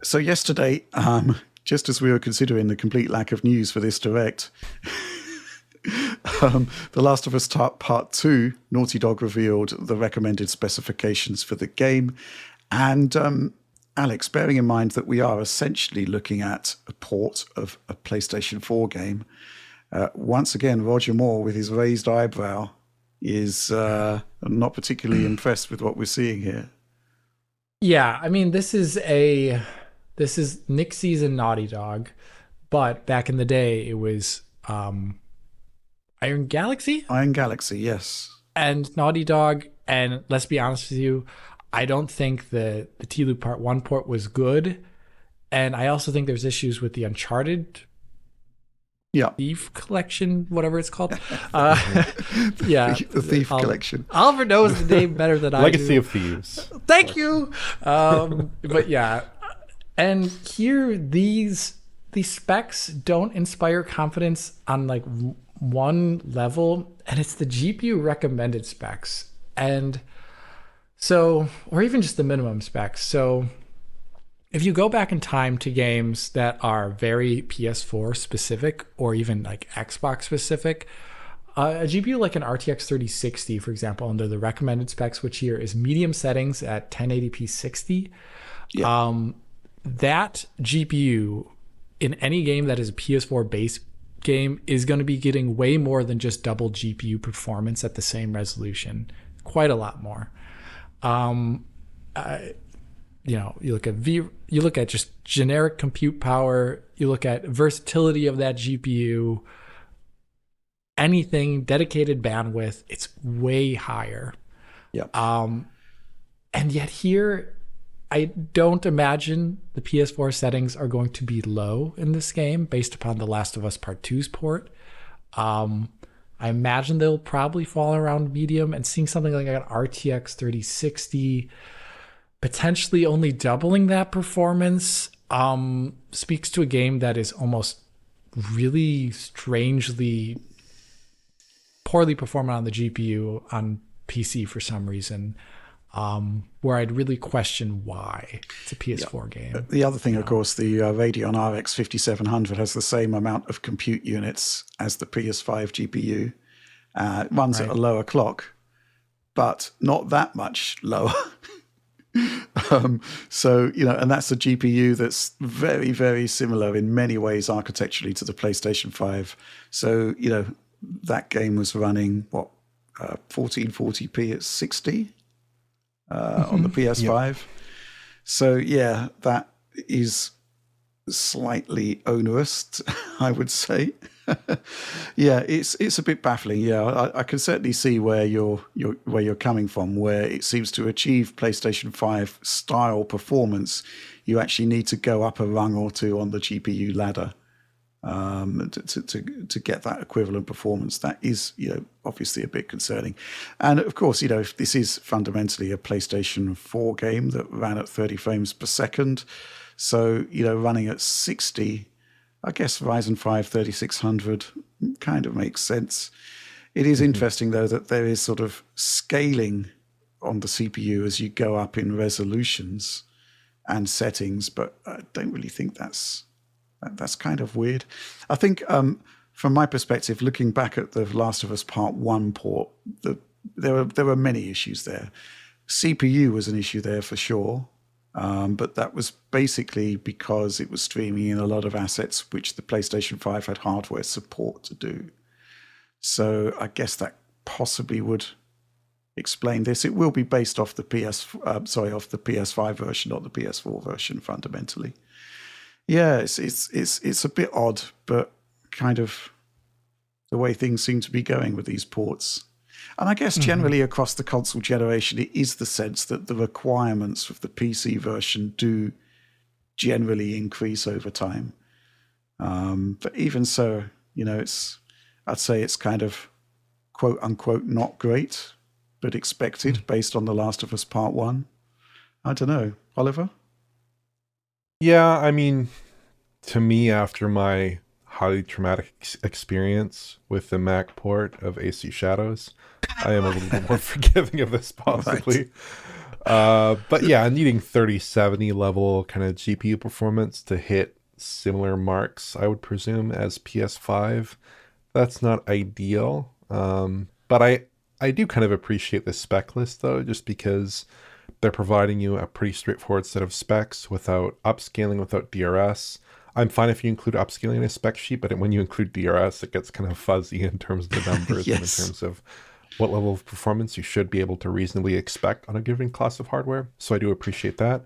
So yesterday, just as we were considering the complete lack of news for this direct, The Last of Us Part 2, Naughty Dog revealed the recommended specifications for the game. And Alex, bearing in mind that we are essentially looking at a port of a PlayStation 4 game, once again, Roger Moore, with his raised eyebrow, is not particularly impressed with what we're seeing here. Yeah, I mean, this is Nixie's and Naughty Dog, but back in the day, it was Iron Galaxy? Iron Galaxy, yes. And Naughty Dog, and let's be honest with you, I don't think the T-Loop Part 1 port was good, and I also think there's issues with the Uncharted Thief Collection, whatever it's called. Yeah. The Thief Collection. Oliver knows the name better than I do. Legacy of Thieves. Thank you. But yeah, and here these specs don't inspire confidence on like one level, and it's the GPU recommended specs, and so, or even just the minimum specs. So if you go back in time to games that are very PS4 specific or even like Xbox specific, a GPU like an RTX 3060, for example, under the recommended specs, which here is medium settings at 1080p 60, that GPU in any game that is a PS4 base game is going to be getting way more than just double GPU performance at the same resolution, quite a lot more. You look at just generic compute power, you look at versatility of that GPU, anything dedicated bandwidth, it's way higher. Yeah. And yet here, I don't imagine the PS4 settings are going to be low in this game based upon The Last of Us Part 2's port. I imagine they'll probably fall around medium, and seeing something like an RTX 3060 potentially only doubling that performance speaks to a game that is almost really strangely poorly performing on the GPU on PC for some reason, where I'd really question why. It's a PS4 game. The other thing, of course, the Radeon RX 5700 has the same amount of compute units as the PS5 GPU. It runs at a lower clock, but not that much lower. So, and that's a GPU that's very, very similar in many ways architecturally to the PlayStation 5. So, that game was running, 1440p at 60 on the PS5. Yep. So, yeah, that is slightly onerous, I would say. Yeah, it's a bit baffling. Yeah, I can certainly see where you're coming from. Where it seems to achieve PlayStation 5 style performance, you actually need to go up a rung or two on the GPU ladder to get that equivalent performance. That is, obviously a bit concerning. And of course, if this is fundamentally a PlayStation 4 game that ran at 30 frames per second, so running at 60. I guess Ryzen 5 3600 kind of makes sense. It is interesting, though, that there is sort of scaling on the CPU as you go up in resolutions and settings, but I don't really think that's kind of weird. I think from my perspective, looking back at the Last of Us Part 1 port, there were many issues there. CPU was an issue there for sure. But that was basically because it was streaming in a lot of assets which the PlayStation 5 had hardware support to do. So I guess that possibly would explain this. It will be based off the off the PS5 version, not the PS4 version, fundamentally. Yeah, it's a bit odd, but kind of the way things seem to be going with these ports. And I guess generally across the console generation, it is the sense that the requirements of the PC version do generally increase over time. But even so, I'd say it's kind of quote unquote not great, but expected based on The Last of Us Part 1. I don't know. Oliver? Yeah, I mean, to me, after my highly traumatic experience with the Mac port of AC Shadows, I am a little bit more forgiving of this, possibly. But yeah, needing 3070 level kind of GPU performance to hit similar marks, I would presume, as PS5. That's not ideal. But I do kind of appreciate the spec list though, just because they're providing you a pretty straightforward set of specs without upscaling, without DRS. I'm fine if you include upscaling in a spec sheet, but when you include DRS, it gets kind of fuzzy in terms of the numbers Yes. and in terms of what level of performance you should be able to reasonably expect on a given class of hardware. So I do appreciate that.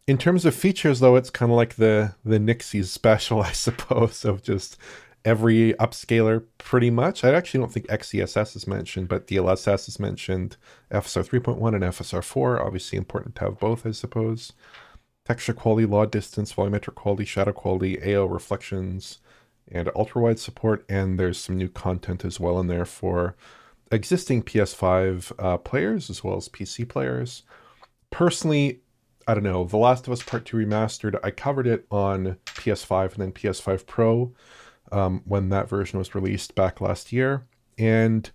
In terms of features, though, it's kind of like the Nixie's special, I suppose, of just every upscaler pretty much. I actually don't think XeSS is mentioned, but DLSS is mentioned, FSR 3.1 and FSR 4. Obviously important to have both, I suppose. Texture quality, law distance, volumetric quality, shadow quality, AO reflections, and ultra-wide support. And there's some new content as well in there for existing PS5 players as well as PC players. Personally, I don't know, The Last of Us Part 2 Remastered, I covered it on PS5 and then PS5 Pro when that version was released back last year. And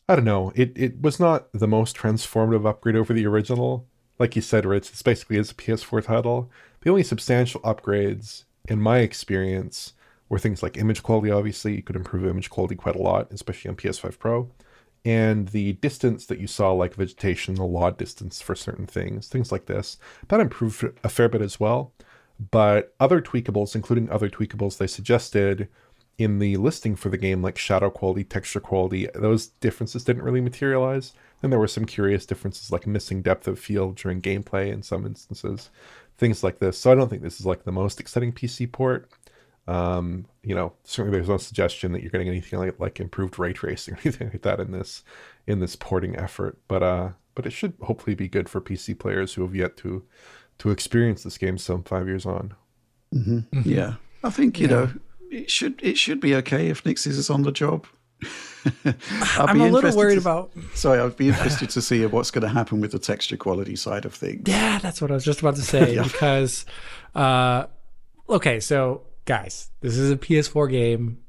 I don't know, it was not the most transformative upgrade over the original. Like you said, Rich, this basically is a PS4 title. The only substantial upgrades, in my experience, were things like image quality, obviously. You could improve image quality quite a lot, especially on PS5 Pro. And the distance that you saw, like vegetation, the law distance for certain things like this, that improved a fair bit as well. But other tweakables, including other tweakables they suggested in the listing for the game, like shadow quality, texture quality, those differences didn't really materialize. And there were some curious differences like missing depth of field during gameplay in some instances, things like this. So I don't think this is like the most exciting PC port. Certainly there's no suggestion that you're getting anything like improved ray tracing or anything like that in this porting effort. But it should hopefully be good for PC players who have yet to experience this game some 5 years on. Mm-hmm. Mm-hmm. Yeah, I think it should be okay if Nixie's is on the job. I'm a little worried about. Sorry, I'd be interested to see what's going to happen with the texture quality side of things. Yeah, that's what I was just about to say. Yeah. Because, okay, so guys, this is a PS4 game.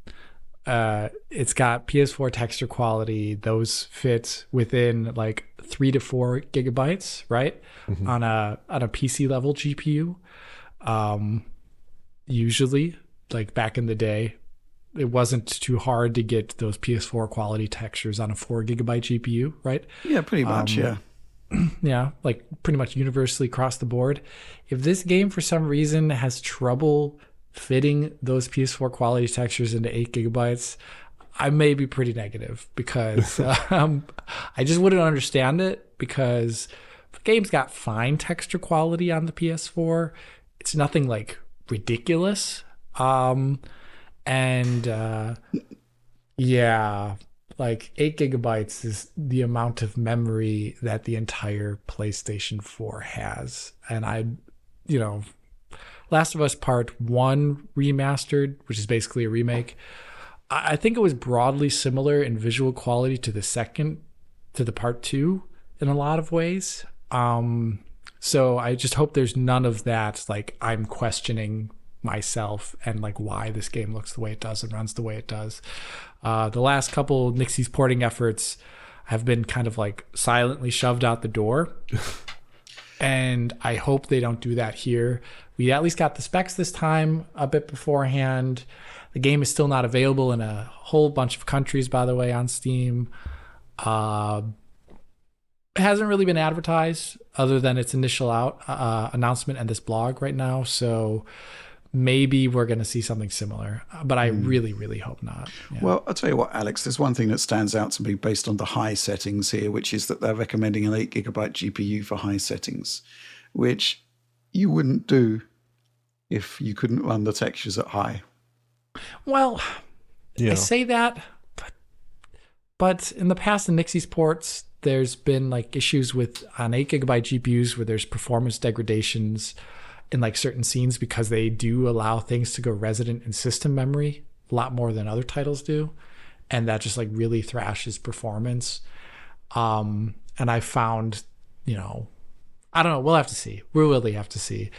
It's got PS4 texture quality. Those fit within like 3 to 4 gigabytes, right? Mm-hmm. on a PC level GPU. Usually, like back in the day, it wasn't too hard to get those PS4 quality textures on a 4 gigabyte GPU, right? Yeah, pretty much. Yeah. Yeah, like pretty much universally across the board. If this game for some reason has trouble fitting those PS4 quality textures into 8 gigabytes, I may be pretty negative because I just wouldn't understand it, because the game's got fine texture quality on the PS4. It's nothing like ridiculous. Yeah, like 8 gigabytes is the amount of memory that the entire PlayStation 4 has. And Last of Us Part 1 Remastered, which is basically a remake, I think it was broadly similar in visual quality to the Part 2 in a lot of ways. So I just hope there's none of that, like I'm questioning myself and like why this game looks the way it does and runs the way it does. The last couple Nixie's porting efforts have been kind of like silently shoved out the door. And I hope they don't do that here. We at least got the specs this time a bit beforehand. The game is still not available in a whole bunch of countries, by the way, on Steam. It hasn't really been advertised other than its initial announcement and this blog right now. So maybe we're going to see something similar, but I really, really hope not. Yeah. Well, I'll tell you what, Alex, there's one thing that stands out to me based on the high settings here, which is that they're recommending an 8 gigabyte GPU for high settings, which you wouldn't do if you couldn't run the textures at high. Well, yeah. I say that, but in the past in Nixie's ports, there's been like issues with on 8 gigabyte GPUs where there's performance degradations in like certain scenes because they do allow things to go resident in system memory a lot more than other titles do, and that just like really thrashes performance. And I found, I don't know, we'll have to see. We'll really have to see.